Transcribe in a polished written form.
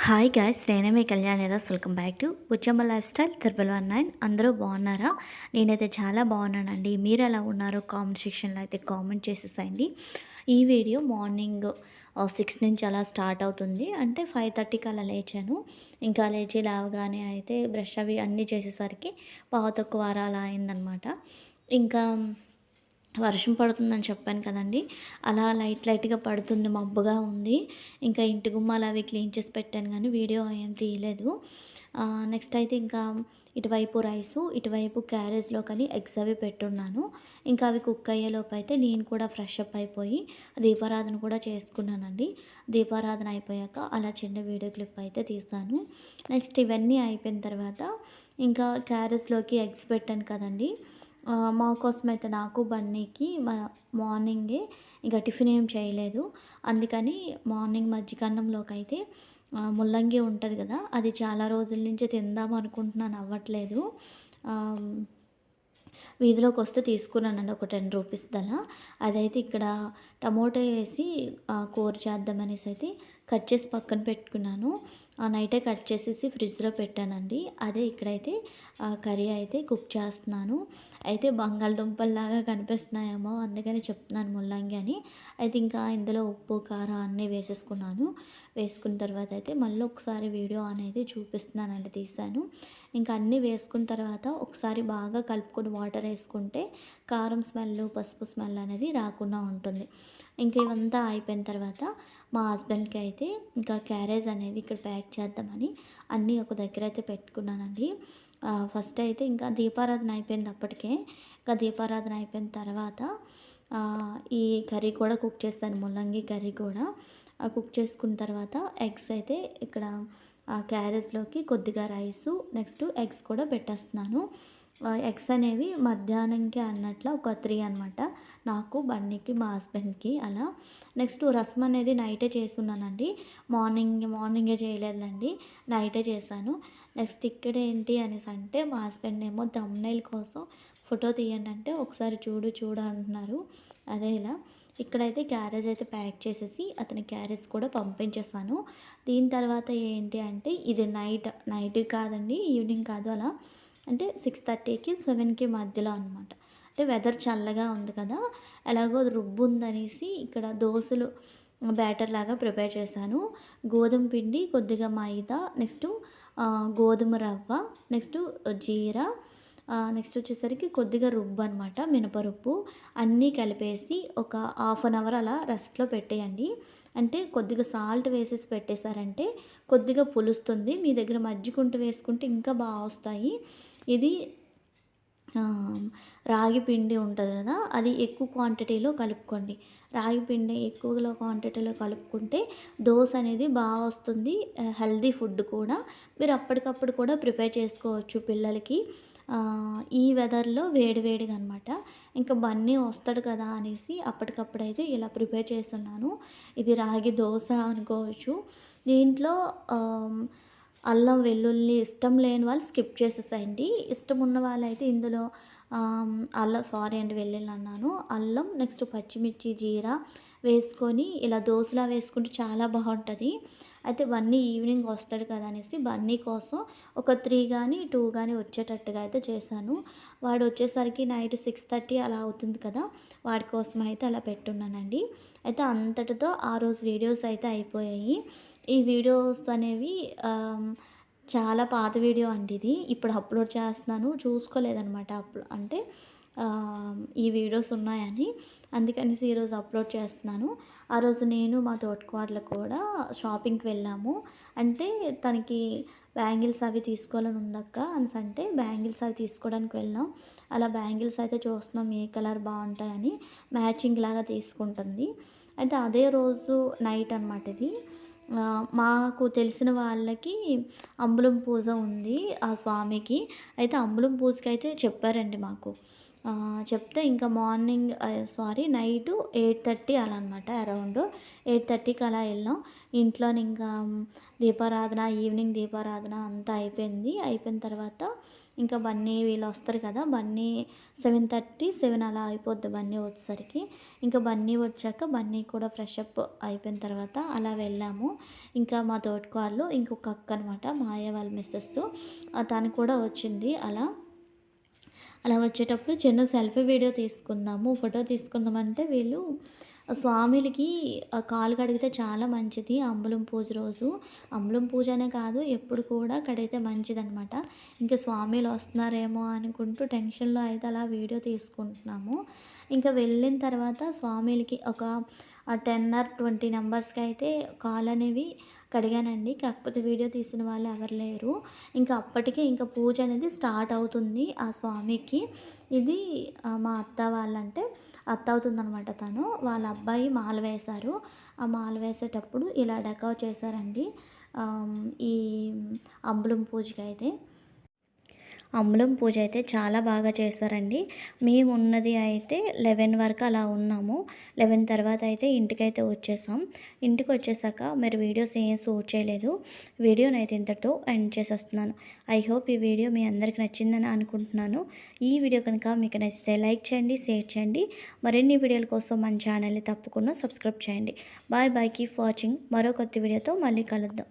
Hi guys, నేనే మీ Kalyaniraj. Welcome back to Bucchamma lifestyle 1919. అందరూ బాగున్నారా? నేనైతే చాలా బాగున్నానండి. మీరు ఎలా ఉన్నారో కామెంట్ సెక్షన్లో అయితే కామెంట్ చేసేసేయండి. ఈ వీడియో మార్నింగ్ 6 నుంచి అలా స్టార్ట్ అవుతుంది. అంటే 5:30కి అలా లేచాను. ఇంకా లేచి లేవగానే అయితే బ్రష్ అవి అన్నీ చేసేసరికి పావు తక్కువ అలా అయిందనమాట. ఇంకా వర్షం పడుతుందని చెప్పాను కదండీ! అలా లైట్‌గా పడుతుంది. మబ్బుగా ఉంది. ఇంకా ఇంటి గుమ్మాలు అవి క్లీన్ చేసి పెట్టాను గానీ వీడియో ఏం తీయలేదు. నెక్స్ట్ అయితే ఇంకా ఇటువైపు రైసు, ఇటువైపు క్యారేజ్‌లోకని ఎగ్స్ అవి పెట్టున్నాను. ఇంకా అవి కుక్ అయ్యేలోపు అయితే నేను కూడా ఫ్రెష్ అప్ అయిపోయి దీపారాధన కూడా చేసుకున్నానండి. దీపారాధన అయిపోయాక అలా చిన్న వీడియో క్లిప్ అయితే తీశాను. నెక్స్ట్ ఇవన్నీ అయిపోయిన తర్వాత ఇంకా క్యారేజ్‌లోకి ఎగ్స్ పెట్టాను కదండీ! మా కోసమైతే నాకు, బన్నీకి మార్నింగే ఇక టిఫిన్ ఏం చేయలేదు. అందుకని మార్నింగ్ మజ్జిగన్నంలోకైతే ముల్లంగి ఉంటది కదా! అది చాలా రోజుల నుంచి తిందాం అనుకుంటున్నాను, అవ్వట్లేదు. ఆహ్, వీధిలోకొస్తే తీసుకున్నానండి ఒక 10 రూపీస్ దలా. అదైతే ఇక్కడ టమోటా ఏసి కూర చేద్దామనేసి అయితే కట్ చేసి పక్కన పెట్టుకున్నాను. నైటే కట్ చేసేసి ఫ్రిడ్జ్‌లో పెట్టానండి. అదే ఇక్కడైతే కర్రీ అయితే కుక్ చేస్తున్నాను. అయితే బంగాళదుంపల్లాగా కనిపిస్తున్నాయేమో అందుకని చెప్తున్నాను ముల్లంగి అని. అయితే ఇంకా ఇందులో ఉప్పు, కారం అన్నీ వేసేసుకున్నాను. వేసుకున్న తర్వాత అయితే మళ్ళీ ఒకసారి వీడియో అనేది చూపిస్తున్నానండి, తీశాను. ఇంకా అన్నీ వేసుకున్న తర్వాత ఒకసారి బాగా కలుపుకొని వాటర్ వేసుకుంటే కారం స్మెల్, పసుపు స్మెల్ అనేది రాకుండా ఉంటుంది. ఇంకా ఇవంతా అయిపోయిన తర్వాత మా హస్బెండ్కి అయితే ఇంకా క్యారేజ్ అనేది ఇక్కడ ప్యాక్ చేద్దామని అన్నీ ఒక దగ్గర అయితే పెట్టుకున్నానండి. ఫస్ట్ అయితే ఇంకా దీపారాధన అయిపోయింది అప్పటికే. ఇంకా దీపారాధన అయిపోయిన తర్వాత ఈ కర్రీ కూడా కుక్ చేస్తాను, ముల్లంగి కర్రీ కూడా. కుక్ చేసుకున్న తర్వాత ఎగ్స్ అయితే ఇక్కడ క్యారేజ్‌లోకి కొద్దిగా రైసు, నెక్స్ట్ ఎగ్స్ కూడా పెట్టేస్తున్నాను. ఎగ్స్ అనేవి మధ్యాహ్నంకే అన్నట్ల ఒక 3 అనమాట. నాకు, బన్నీకి, మా హస్బెండ్‌కి అలా. నెక్స్ట్ రసం అనేది నైటే చేసున్నానండి. మార్నింగే చేయలేదులెండి. నైటే చేశాను. నెక్స్ట్ ఇక్కడ ఏంటి అనేసంటే మా హస్బెండ్ ఏమో థంబ్‌నెయిల్ కోసం ఫోటో తీయండి అంటే ఒకసారి చూడు అంటున్నారు. అదే ఇలా. ఇక్కడైతే క్యారేజ్ అయితే ప్యాక్ చేసేసి అతని క్యారేజ్ కూడా పంపించేసాను. దీని తర్వాత ఏంటి అంటే ఇది నైట్ కాదండి, ఈవినింగ్ కాదు, అలా అంటే 6:30కి 7కి మధ్యలో అనమాట. అంటే వెదర్ చల్లగా ఉంది కదా! ఎలాగో రుబ్బు ఉందనేసి ఇక్కడ దోసలు బ్యాటర్ లాగా ప్రిపేర్ చేశాను. గోధుమ పిండి, కొద్దిగా మైదా, నెక్స్ట్ గోధుమ రవ్వ, నెక్స్ట్ జీరా, నెక్స్ట్ వచ్చేసరికి కొద్దిగా రుబ్బు అనమాట, మినపరుప్పు అన్నీ కలిపేసి ఒక హాఫ్ అన్ అవర్ అలా రెస్ట్‌లో పెట్టేయండి. అంటే కొద్దిగా సాల్ట్ వేసేసి పెట్టేశారంటే కొద్దిగా పులుస్తుంది. మీ దగ్గర మజ్జిగుంట వేసుకుంటే ఇంకా వస్తాయి. ఇది రాగి పిండి ఉంటది కదా! అది ఎక్కువ క్వాంటిటీలో కలుపుకోండి. రాగి పిండి ఎక్కువలో క్వాంటిటీలో కలుపుకుంటే దోస అనేది వస్తుంది. హెల్తీ ఫుడ్ కూడా. మీరు అప్పటికప్పుడు కూడా ప్రిపేర్ చేసుకోవచ్చు పిల్లలకి. ఈ వెదర్‌లో వేడిగా అనమాట. ఇంకా బన్నీ వస్తాడు కదా అనేసి అప్పటికప్పుడైతే ఇలా ప్రిపేర్ చేసున్నాను. ఇది రాగి దోస అనుకోవచ్చు. దీంట్లో అల్లం, వెల్లుల్లి ఇష్టం లేని వాళ్ళు స్కిప్ చేసేసేయండి. ఇష్టం ఉన్న వాళ్ళైతే ఇందులో వెల్లుల్లి అన్నాను. అల్లం, నెక్స్ట్ పచ్చిమిర్చి, జీరా వేసుకొని ఇలా దోసలా వేసుకుంటే చాలా బాగుంటుంది. అయితే బన్నీ ఈవినింగ్ వస్తాడు కదా అనేసి బన్నీ కోసం ఒక 3 కానీ 2 కానీ వచ్చేటట్టుగా అయితే చేశాను. వాడు వచ్చేసరికి నైట్ 6:30 అలా అవుతుంది కదా! వాడి కోసం అయితే అలా పెట్టున్నానండి. అయితే అంతటితో ఆ రోజు వీడియోస్ అయితే అయిపోయాయి. ఈ వీడియోస్ అనేవి చాలా పాత వీడియో అండి ఇది. ఇప్పుడు అప్లోడ్ చేస్తున్నాను. చూసుకోలేదనమాట అంటే ఈ వీడియోస్ ఉన్నాయని. అందుకనేసి ఈరోజు అప్లోడ్ చేస్తున్నాను. ఆ రోజు నేను మా తోటికోడలు కూడా షాపింగ్‌కి వెళ్ళాము. అంటే తనకి బ్యాంగిల్స్ అవి తీసుకోవాలని ఉందక్క అనేసంటే బ్యాంగిల్స్ అవి తీసుకోవడానికి వెళ్ళాం. అలా బ్యాంగిల్స్ అయితే చూస్తున్నాం ఏ కలర్ బాగుంటాయని. మ్యాచింగ్ లాగా తీసుకుంటుంది. అయితే అదే రోజు నైట్ అనమాట ఇది. మాకు తెలిసిన వాళ్ళకి అంబులం పూజ ఉంది ఆ స్వామికి. అయితే అంబులం పూజకైతే చెప్పారండి మాకు. చెప్తే ఇంకా మార్నింగ్ నైటు 8:30 అలా అనమాట. అరౌండ్ 8:30కి అలా వెళ్ళాం. ఇంట్లోని ఇంకా దీపారాధన, ఈవినింగ్ దీపారాధన అంతా అయిపోయింది. అయిపోయిన తర్వాత ఇంకా బన్నీ వీళ్ళు వస్తారు కదా! బన్నీ 7:30, 7 అలా అయిపోద్ది బన్నీ వచ్చేసరికి. ఇంకా బన్నీ వచ్చాక బన్నీ కూడా ఫ్రెష్ అప్ అయిపోయిన తర్వాత అలా వెళ్ళాము. ఇంకా మా తోటికోడలు ఇంకొక అక్క అనమాట, మా అయ్య వాళ్ళ మిసెస్, తను కూడా వచ్చింది. అలా వచ్చేటప్పుడు చిన్న సెల్ఫీ వీడియో తీసుకుందాము, ఫోటో తీసుకుందామంటే వీళ్ళు స్వామిలకి కాలు కడిగితే చాలా మంచిది అంబలం పూజ రోజు. అంబలం పూజ అనే కాదు, ఎప్పుడు కూడా కడిగితే మంచిదనమాట. ఇంకా స్వామిలు వస్తున్నారేమో అనుకుంటూ టెన్షన్‌లో అయితే అలా వీడియో తీసుకుంటున్నాము. ఇంకా వెళ్ళిన తర్వాత స్వామిలకి ఒక 10 ఆర్ 20 నంబర్స్‌కి అయితే కాలనేవి కడిగానండి. కాకపోతే వీడియో తీసిన వాళ్ళు ఎవరు లేరు. ఇంకా అప్పటికే ఇంకా పూజ అనేది స్టార్ట్ అవుతుంది ఆ స్వామికి. ఇది మా అత్త వాళ్ళంటే అత్త అవుతుందనమాట తను. వాళ్ళ అబ్బాయి మాల వేశారు. ఆ మాల వేసేటప్పుడు ఇలా డెకర్ చేశారండి. ఈ అంబలం పూజకైతే. అంబలం పూజ అయితే చాలా బాగా చేస్తారండి. మేము ఉన్నది అయితే 11 వరకు అలా ఉన్నాము. 11 తర్వాత అయితే ఇంటికైతే వచ్చేసాం. ఇంటికి వచ్చేసాక మరి వీడియోస్ ఏం షూట్ చేయలేదు. వీడియోనైతే ఇంతటితో ఎండ్ చేసేస్తున్నాను. ఐ హోప్ ఈ వీడియో మీ అందరికి నచ్చిందని అనుకుంటున్నాను. ఈ వీడియో కనుక మీకు నచ్చితే లైక్ చేయండి, షేర్ చేయండి. మరిన్ని వీడియోల కోసం మన ఛానల్ని తప్పకుండా సబ్స్క్రైబ్ చేయండి. Bye bye, keep watching. మరో కొత్త వీడియోతో మళ్ళీ కలుద్దాం.